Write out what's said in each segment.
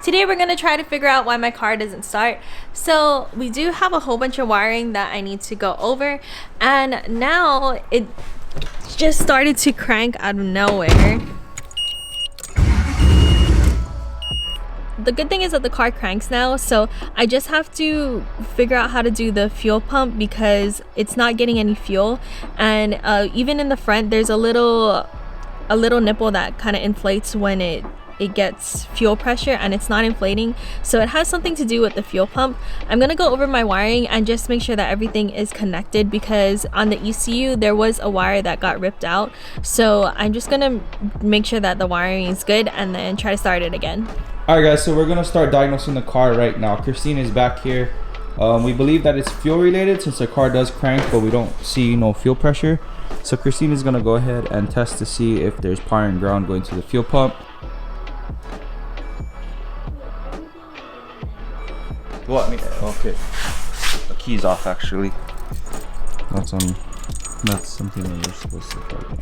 Today we're going to try to figure out why my car doesn't start. So we do have a whole bunch of wiring that I need to go over, and now it just started to crank out of nowhere. The good thing is that the car cranks now, so I just have to figure out how to do the fuel pump because it's not getting any fuel. And even in the front there's a little nipple that kind of inflates when it gets fuel pressure, and it's not inflating, so it has something to do with the fuel pump. I'm gonna go over my wiring and just make sure that everything is connected, because on the ECU there was a wire that got ripped out, so I'm just gonna make sure that the wiring is good and then try to start it again. Alright guys, so we're gonna start diagnosing the car right now. Christine is back here. We believe that it's fuel related since the car does crank, but we don't see no fuel pressure. So Christine is gonna go ahead and test to see if there's power and ground going to the fuel pump. What? Okay. The key's off actually. That's something that you're supposed to plug in.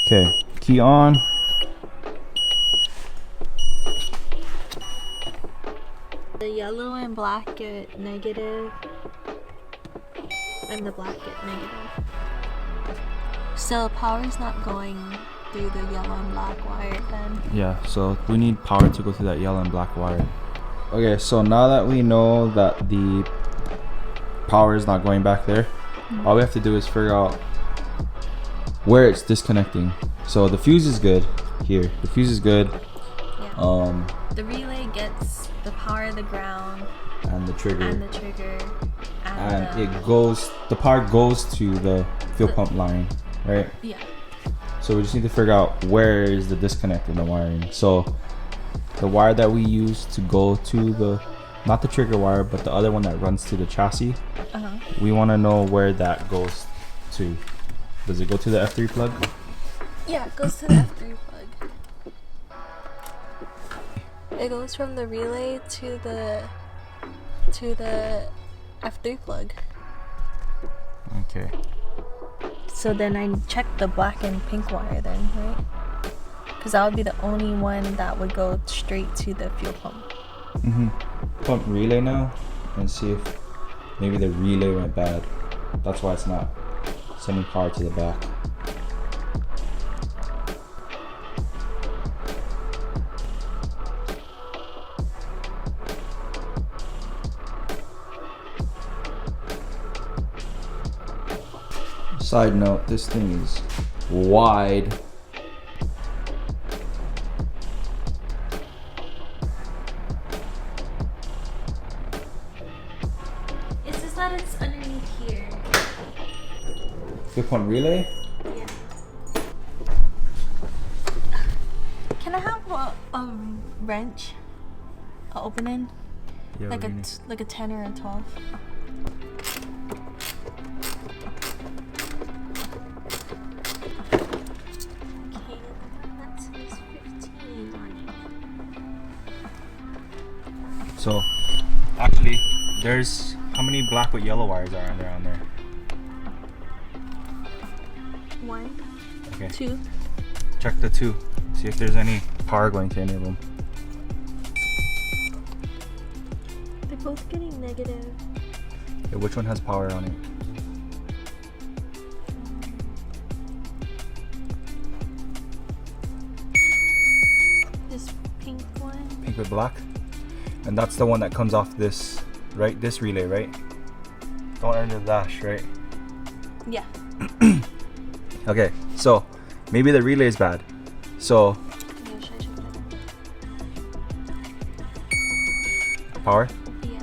Okay, key on. The yellow and black get negative, and the black get negative. So power's not going through the yellow and black wire then. Yeah, so we need power to go through that yellow and black wire. Okay, so now that we know that the power is not going back there, all we have to do is figure out where it's disconnecting. So the fuse is good here. The fuse is good. Yeah. The relay gets the power, the ground, and the trigger. And the power goes to the fuel pump line, right? Yeah. So we just need to figure out where is the disconnect in the wiring. So the wire that we use to go to not the trigger wire, but the other one that runs to the chassis, we want to know where that goes to. Does it go to the F3 plug? Yeah, it goes to the F3 plug. It goes from the relay to the F3 plug. Okay. So then I check the black and pink wire then, right? Because that would be the only one that would go straight to the fuel pump. Pump relay now and see if maybe the relay went bad. That's why it's not sending power to the back. Side note, this thing is wide. It's just that it's underneath here. Fuel pump relay? Yeah. Can I have a wrench? A opening? Yeah, like a 10 or a 12? So, actually, there's how many black with yellow wires are on there? 1, Okay. 2. Check the 2. See if there's any power going to any of them. They're both getting negative. Okay, which one has power on it? This pink one. Pink with black? And that's the one that comes off this, right? This relay, right? Don't enter the dash, right? Yeah. Okay, so maybe the relay is bad. So Yeah, should I check that? power? Yeah.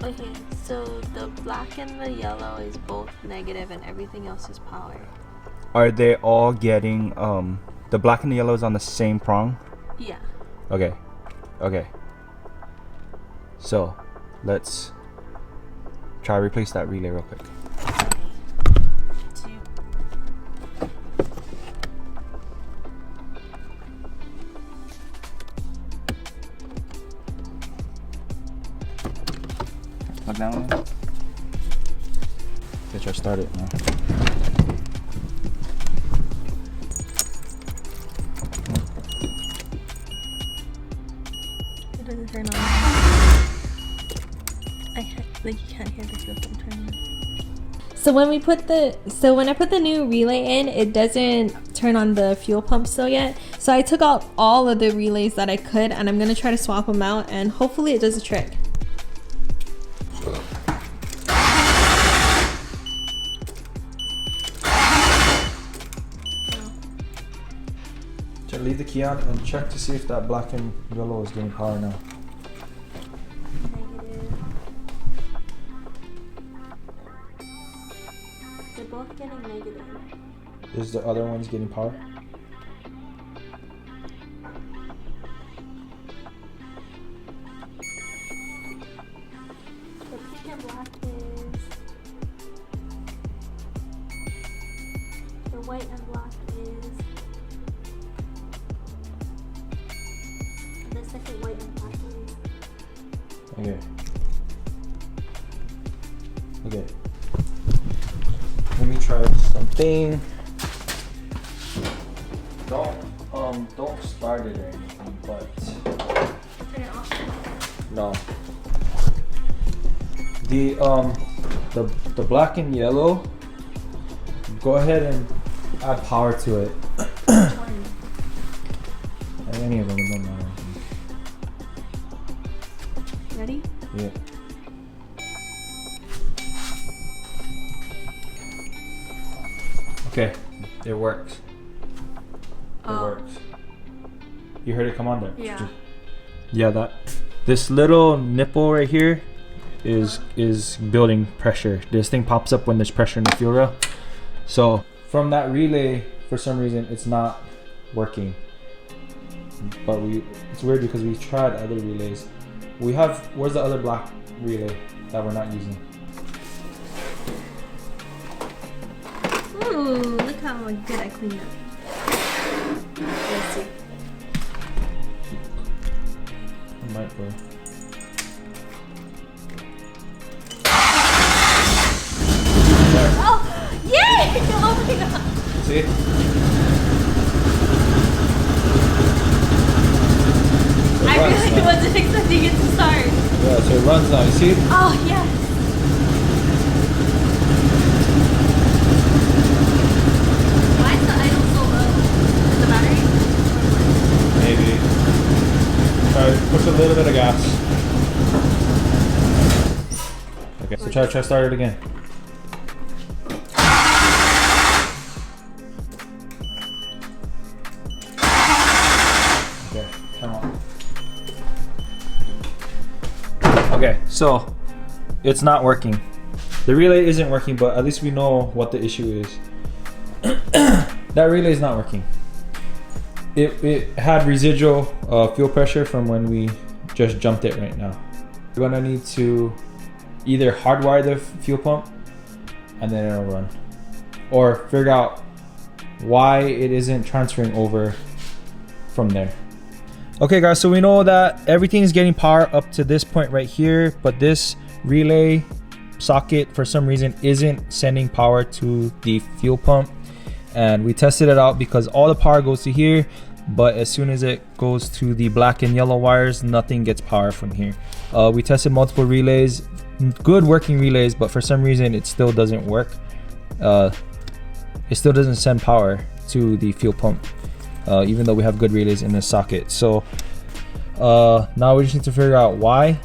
Okay, so the black and the yellow is both negative and everything else is power. Are they all getting the black and the yellow is on the same prong? Yeah. Okay. Okay. So let's try to replace that relay real quick. down. Okay, try to start it now. It doesn't turn on. You can't hear the fuel pump turning on. So when I put the new relay in, it doesn't turn on the fuel pump still yet. So I took out all of the relays that I could, and I'm gonna try to swap them out, and hopefully it does the trick. Leave the key on and check to see if that black and yellow is getting power now. Negative. They're both getting negative. Is the other ones getting power? The pink and black is. The white and black is. The second white and black is. Okay. Okay. Let me try something. Don't start it or anything, but Turn it off. no. The black and yellow. Go ahead and add power to it. Any of them, it don't matter. Ready? Yeah. Okay, it works. It works. You heard it come on there? Yeah. Yeah, this little nipple right here is building pressure. This thing pops up when there's pressure in the fuel rail. So from that relay, for some reason, it's not working. But it's weird because we tried other relays. Where's the other black relay that we're not using? Ooh, look how good I cleaned up. Let's see. It might go. Oh, yay! Oh my god. See? I really wasn't expecting it to start. Yeah, so it runs now. You see? Oh, yes. Why is the idle so low? Is the battery? Maybe. Try push a little bit of gas. Okay, so try to start it again. Okay, come on. Okay, so it's not working. The relay isn't working, but at least we know what the issue is. That relay is not working. It had residual fuel pressure from when we just jumped it right now. We're gonna need to either hardwire the fuel pump and then it'll run, or figure out why it isn't transferring over from there. Okay guys, so we know that everything is getting power up to this point right here, but this relay socket for some reason isn't sending power to the fuel pump. And we tested it out because all the power goes to here, but as soon as it goes to the black and yellow wires, nothing gets power from here. We tested multiple relays, good working relays, but for some reason it still doesn't work. It still doesn't send power to the fuel pump, even though we have good relays in this socket. So now we just need to figure out why.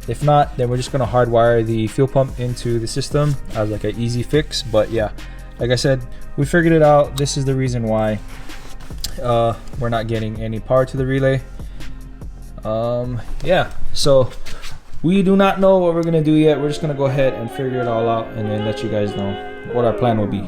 If not, then we're just gonna hardwire the fuel pump into the system as like an easy fix. But yeah, like I said, we figured it out. This is the reason why we're not getting any power to the relay. Yeah, so we do not know what we're gonna do yet. We're just gonna go ahead and figure it all out and then let you guys know what our plan will be.